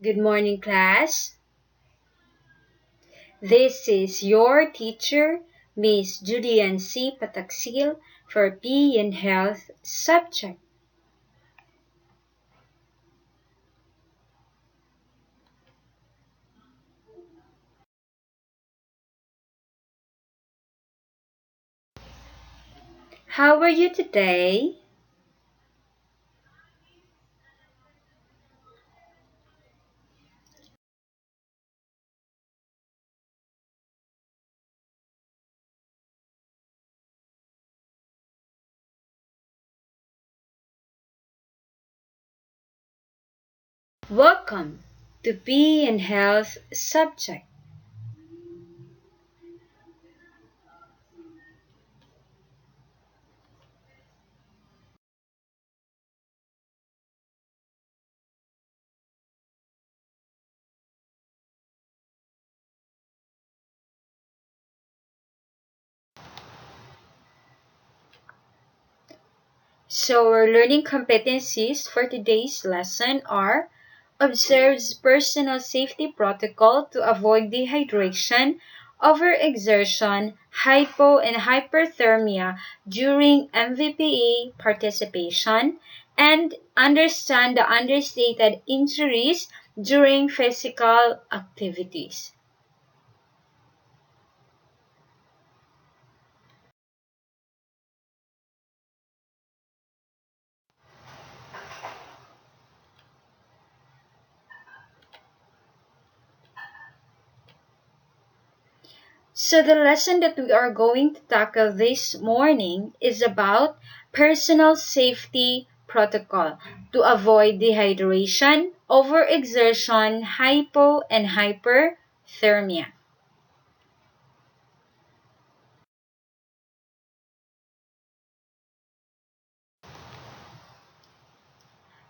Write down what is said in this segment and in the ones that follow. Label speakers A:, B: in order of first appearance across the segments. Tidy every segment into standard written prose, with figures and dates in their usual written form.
A: Good morning, class. This is your teacher, Miss Julian C. Pataksil, for PE and Health subject. How are you today? Welcome to PE and Health subject. So our learning competencies for today's lesson are observes personal safety protocol to avoid dehydration, overexertion, hypo and hyperthermia during MVPE participation, and understand the understated injuries during physical activities. So the lesson that we are going to tackle this morning is about personal safety protocol to avoid dehydration, overexertion, hypo and hyperthermia.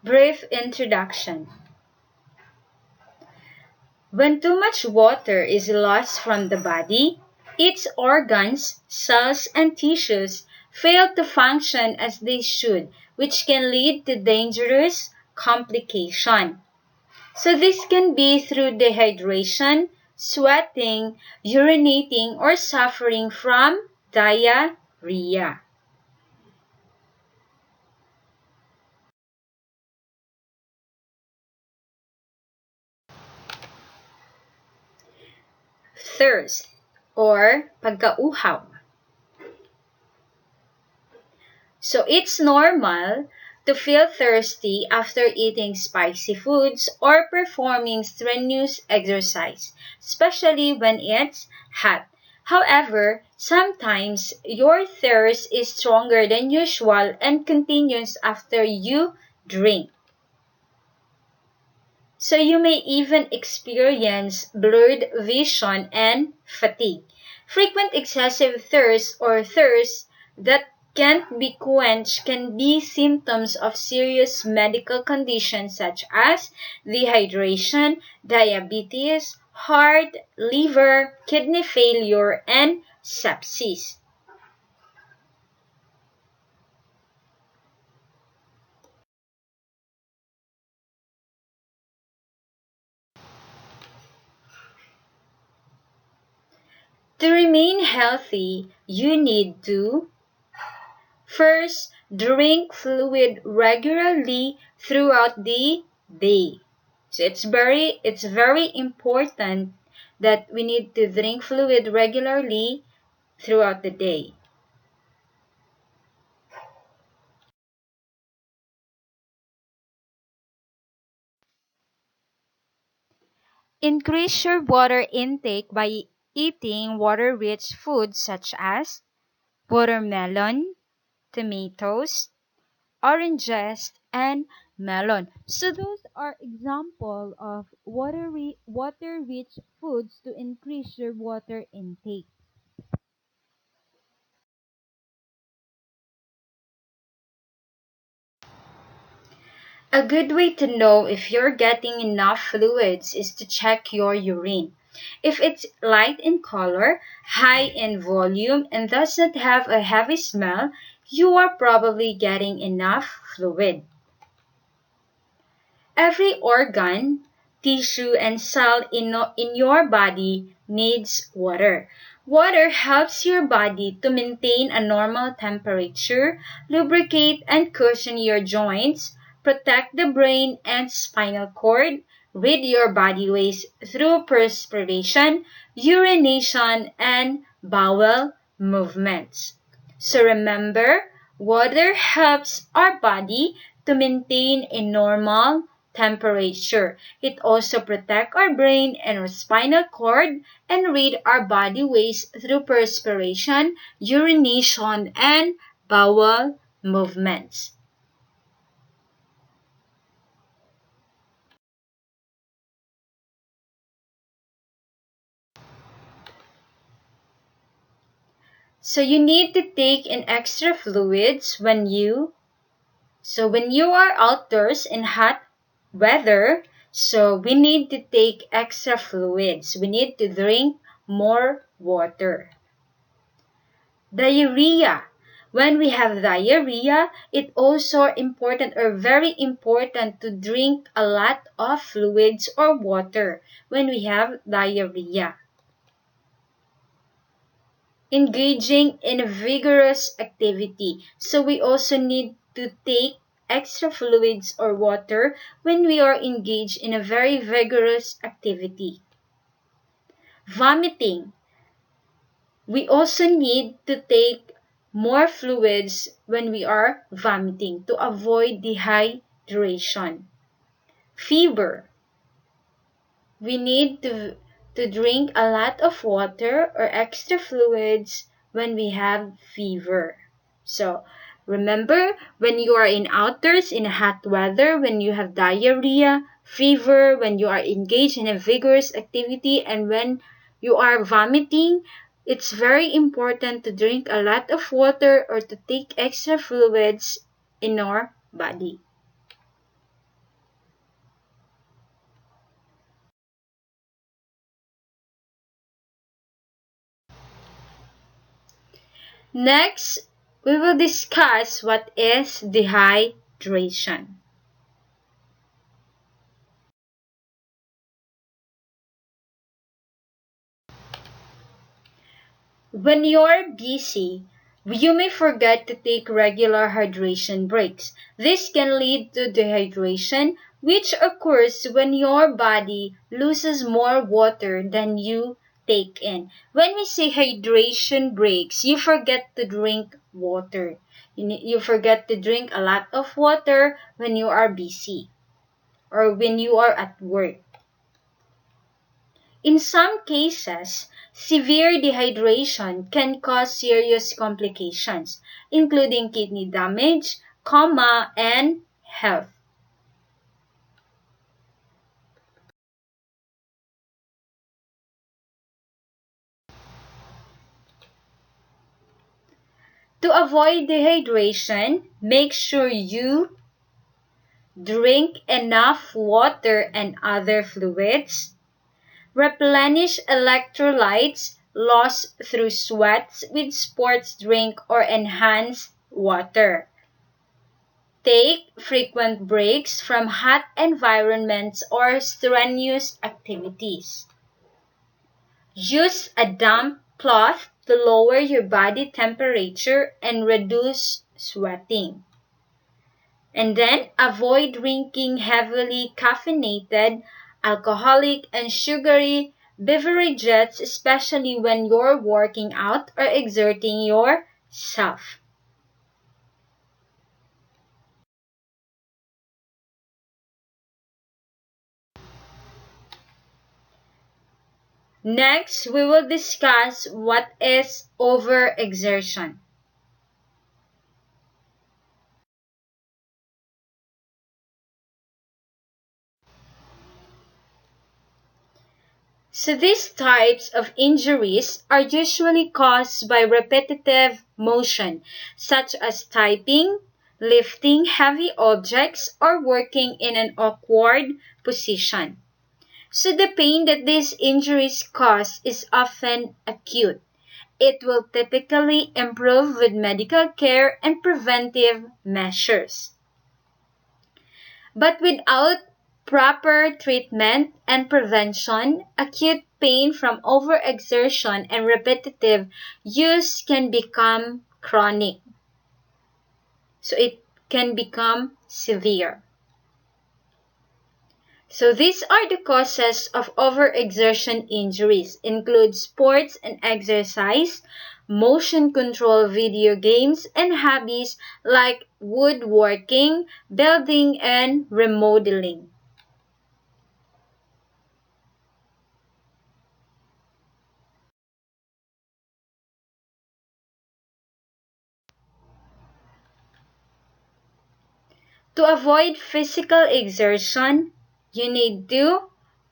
A: Brief introduction. When too much water is lost from the body, its organs, cells, and tissues fail to function as they should, which can lead to dangerous complications. So this can be through dehydration, sweating, urinating, or suffering from diarrhea. Thirst or pagkauhaw. So it's normal to feel thirsty after eating spicy foods or performing strenuous exercise, especially when it's hot. However, sometimes your thirst is stronger than usual and continues after you drink. So you may even experience blurred vision and fatigue. Frequent excessive thirst or thirst that can't be quenched can be symptoms of serious medical conditions such as dehydration, diabetes, heart, liver, kidney failure, and sepsis. To remain healthy, you need to first, drink fluid regularly throughout the day. So it's very important that we need to drink fluid regularly throughout the day. Increase your water intake by eating water-rich foods such as watermelon, tomatoes, oranges, and melon. So those are example of water-rich foods to increase your water intake. A good way to know if you're getting enough fluids is to check your urine. If it's light in color, high in volume, and does not have a heavy smell, you are probably getting enough fluid. Every organ tissue, and cell in your body needs water. Water helps your body to maintain a normal temperature, lubricate and cushion your joints, protect the brain and spinal cord, rid your body waste through perspiration, urination, and bowel movements. So remember, water helps our body to maintain a normal temperature. It also protects our brain and our spinal cord and rid our body waste through perspiration, urination, and bowel movements. So you need to take in extra fluids when you are outdoors in hot weather, so we need to take extra fluids. We need to drink more water. Diarrhea. When we have diarrhea, it's also important or very important to drink a lot of fluids or water when we have diarrhea. Engaging in a vigorous activity. So we also need to take extra fluids or water when we are engaged in a very vigorous activity. Vomiting. We also need to take more fluids when we are vomiting to avoid dehydration. Fever. We need to drink a lot of water or extra fluids when we have fever. So remember, when you are in outdoors in hot weather, when you have diarrhea, fever, when you are engaged in a vigorous activity, and when you are vomiting, it's very important to drink a lot of water or to take extra fluids in our body. Next, we will discuss what is dehydration. When you're busy, you may forget to take regular hydration breaks. This can lead to dehydration, which occurs when your body loses more water than you take in. When we say hydration breaks, you forget to drink water. You forget to drink a lot of water when you are busy or when you are at work. In some cases, severe dehydration can cause serious complications, including kidney damage, coma, and health. To avoid dehydration, make sure you drink enough water and other fluids, replenish electrolytes lost through sweat with sports drink or enhanced water. Take frequent breaks from hot environments or strenuous activities. Use a damp cloth to lower your body temperature and reduce sweating. And then avoid drinking heavily caffeinated, alcoholic, and sugary beverages, especially when you're working out or exerting yourself. Next, we will discuss what is overexertion. So these types of injuries are usually caused by repetitive motion, such as typing, lifting heavy objects, or working in an awkward position. So the pain that these injuries cause is often acute. It will typically improve with medical care and preventive measures. But without Proper treatment and prevention, acute pain from overexertion and repetitive use can become chronic. So it can become severe. So these are the causes of overexertion injuries, include sports and exercise, motion control video games, and hobbies like woodworking, building, and remodeling. To avoid physical exertion, you need to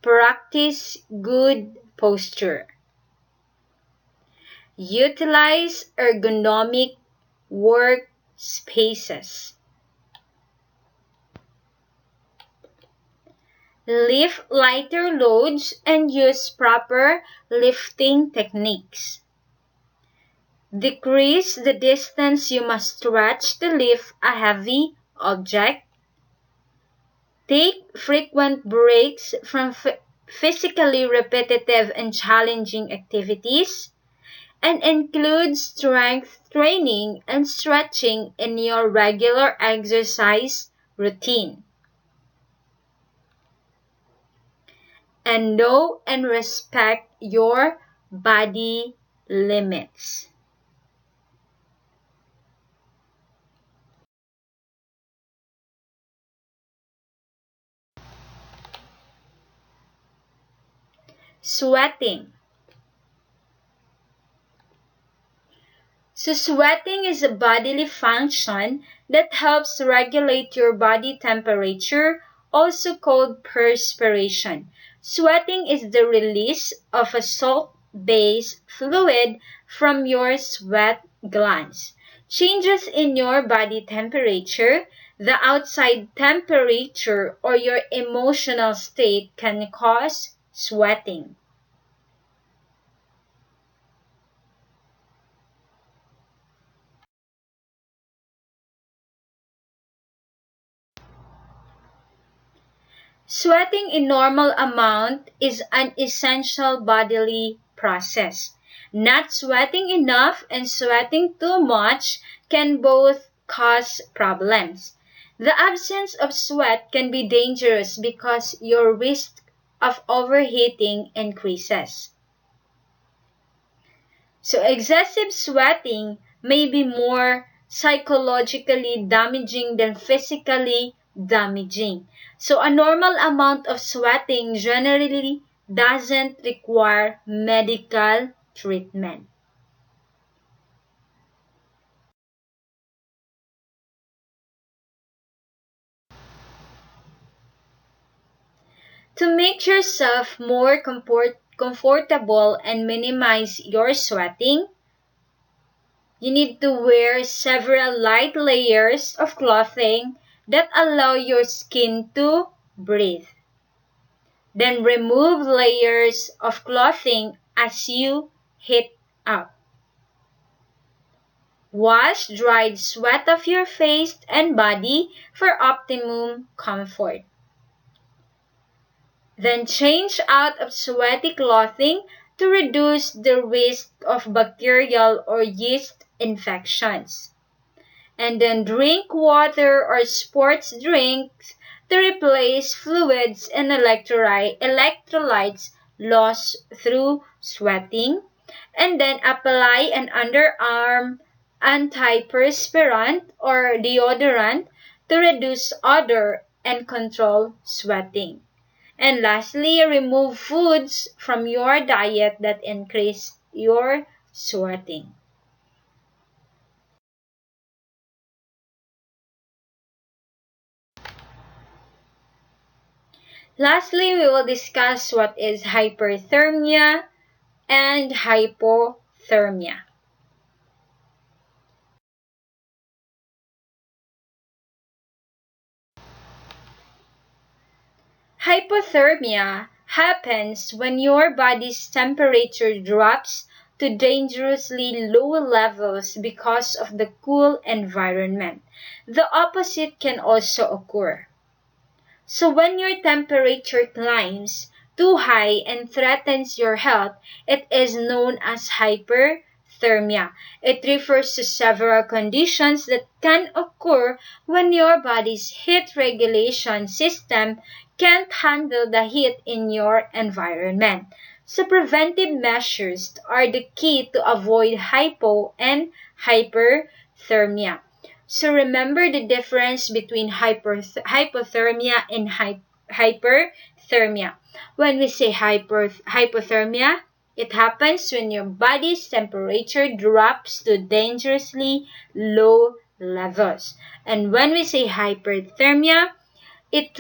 A: practice good posture. Utilize ergonomic work spaces. Lift lighter loads and use proper lifting techniques. Decrease the distance you must stretch to lift a heavy object. Take frequent breaks from physically repetitive and challenging activities, and include strength training and stretching in your regular exercise routine. And know and respect your body limits. Sweating. So sweating is a bodily function that helps regulate your body temperature, also called perspiration. Sweating is the release of a salt-based fluid from your sweat glands. Changes in your body temperature, the outside temperature, or your emotional state can cause sweating. Sweating in normal amount is an essential bodily process. Not sweating enough and sweating too much can both cause problems. The absence of sweat can be dangerous because your risk of overheating increases. So excessive sweating may be more psychologically damaging than physically damaging. So a normal amount of sweating generally doesn't require medical treatment. To make yourself more comfortable and minimize your sweating, you need to wear several light layers of clothing that allow your skin to breathe. Then remove layers of clothing as you heat up. Wash dried sweat off your face and body for optimum comfort. Then change out of sweaty clothing to reduce the risk of bacterial or yeast infections. And then drink water or sports drinks to replace fluids and electrolytes lost through sweating. And then apply an underarm antiperspirant or deodorant to reduce odor and control sweating. And lastly, remove foods from your diet that increase your sweating. Lastly, we will discuss what is hyperthermia and hypothermia. Hypothermia happens when your body's temperature drops to dangerously low levels because of the cool environment. The opposite can also occur. So when your temperature climbs too high and threatens your health, it is known as hyperthermia. It refers to several conditions that can occur when your body's heat regulation system can't handle the heat in your environment. So preventive measures are the key to avoid hypo and hyperthermia. So remember the difference between hypothermia and hyperthermia. When we say hypothermia, it happens when your body's temperature drops to dangerously low levels. And when we say hyperthermia, it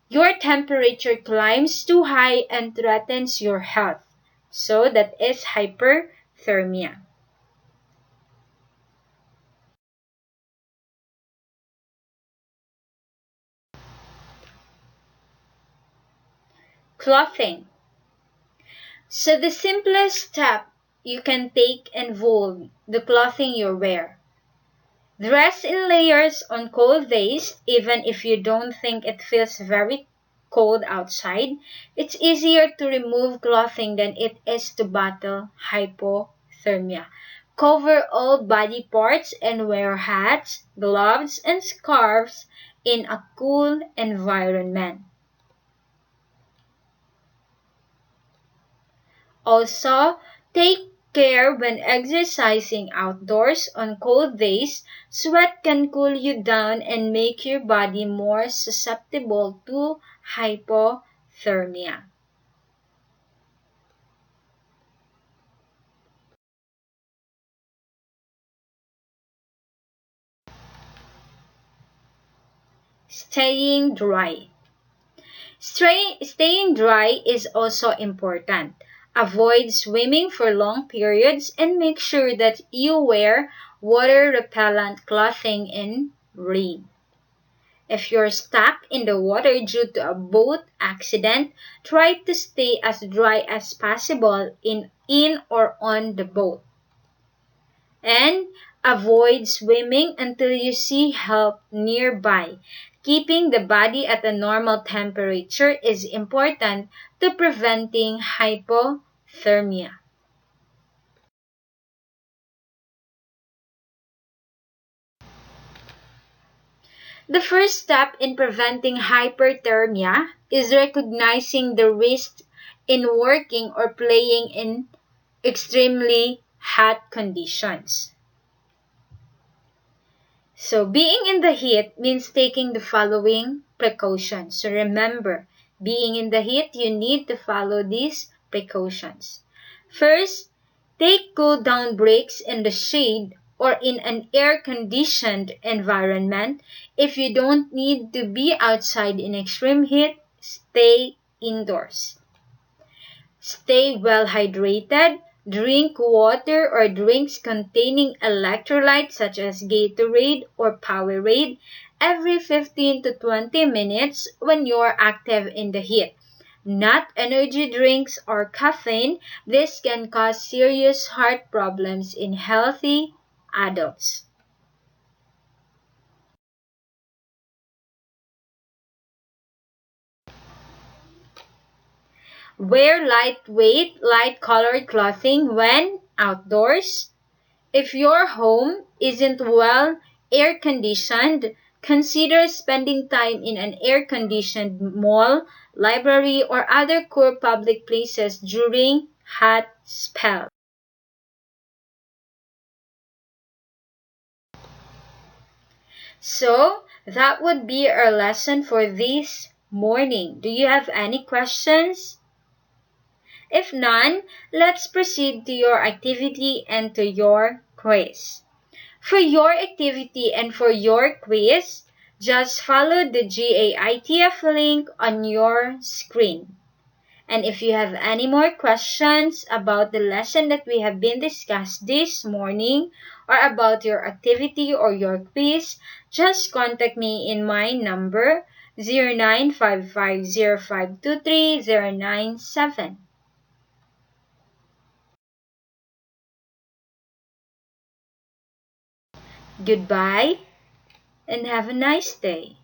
A: your temperature climbs too high and threatens your health. So that is hyperthermia. Clothing. So the simplest step you can take involves the clothing you wear. Dress in layers on cold days, even if you don't think it feels very cold outside. It's easier to remove clothing than it is to battle hypothermia. Cover all body parts and wear hats, gloves, and scarves in a cool environment. Also, take care when exercising outdoors on cold days. Sweat can cool you down and make your body more susceptible to hypothermia. Staying dry. Staying dry is also important. Avoid swimming for long periods and make sure that you wear water repellent clothing in rain. If you're stuck in the water due to a boat accident, try to stay as dry as possible in or on the boat. And avoid swimming until you see help nearby. Keeping the body at a normal temperature is important to preventing hypothermia. The first step in preventing hyperthermia is recognizing the risks in working or playing in extremely hot conditions. So being in the heat means taking the following precautions. So remember, being in the heat, you need to follow these precautions. First, take cool down breaks in the shade or in an air-conditioned environment. If you don't need to be outside in extreme heat, stay indoors. Stay well hydrated. Drink water or drinks containing electrolytes such as Gatorade or Powerade every 15 to 20 minutes when you're active in the heat. Not energy drinks or caffeine. This can cause serious heart problems in healthy adults. Wear lightweight, light-colored clothing when outdoors. If your home isn't well air-conditioned, consider spending time in an air-conditioned mall, library, or other cool public places during hot spells. So, that would be our lesson for this morning. Do you have any questions? If none, let's proceed to your activity and to your quiz. For your activity and for your quiz, just follow the GAITF link on your screen. And if you have any more questions about the lesson that we have been discussed this morning or about your activity or your quiz, just contact me in my number 0955052397. Goodbye and have a nice day.